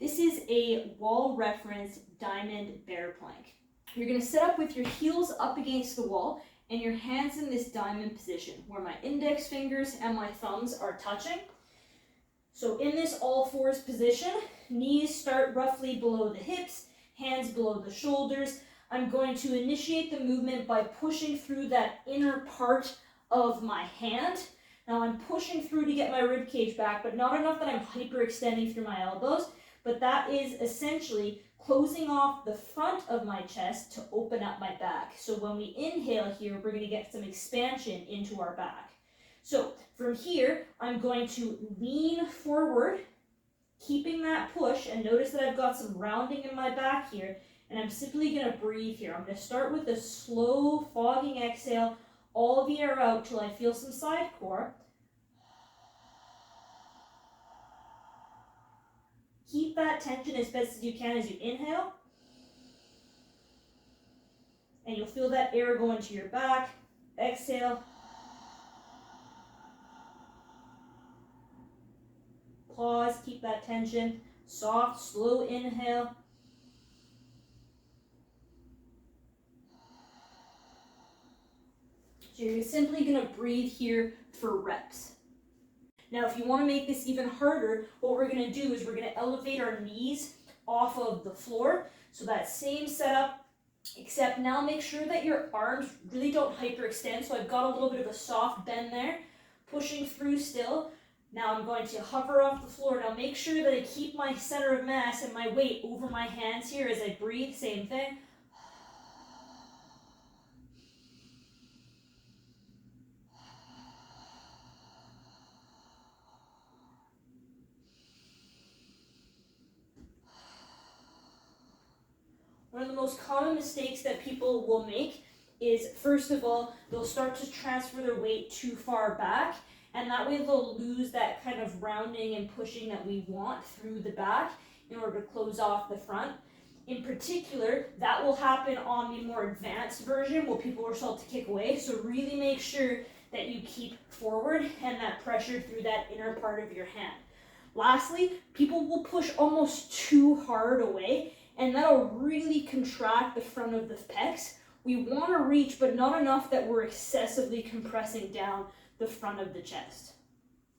This is a wall reference diamond bear plank. You're going to sit up with your heels up against the wall and your hands in this diamond position where my index fingers and my thumbs are touching. So in this all fours position, knees start roughly below the hips, hands below the shoulders. I'm going to initiate the movement by pushing through that inner part of my hand. Now I'm pushing through to get my rib cage back, but not enough that I'm hyperextending through my elbows, but that is essentially closing off the front of my chest to open up my back. So when we inhale here, we're going to get some expansion into our back. So from here, I'm going to lean forward, keeping that push, and notice that I've got some rounding in my back here, and I'm simply going to breathe here. I'm going to start with a slow, fogging exhale, all the air out till I feel some side core. Keep that tension as best as you can as you inhale. And you'll feel that air go into your back. Exhale. Pause, keep that tension. Soft, slow inhale. So you're simply going to breathe here for reps. Now, if you want to make this even harder, what we're going to do is we're going to elevate our knees off of the floor. So that same setup, except now make sure that your arms really don't hyperextend. So I've got a little bit of a soft bend there, pushing through still. Now I'm going to hover off the floor. Now make sure that I keep my center of mass and my weight over my hands here as I breathe. Same thing. One of the most common mistakes that people will make is, first of all, they'll start to transfer their weight too far back, and that way they'll lose that kind of rounding and pushing that we want through the back in order to close off the front. In particular, that will happen on the more advanced version where people will start to kick away, so really make sure that you keep forward and that pressure through that inner part of your hand. Lastly, people will push almost too hard away, and that'll really contract the front of the pecs. We want to reach, but not enough that we're excessively compressing down the front of the chest.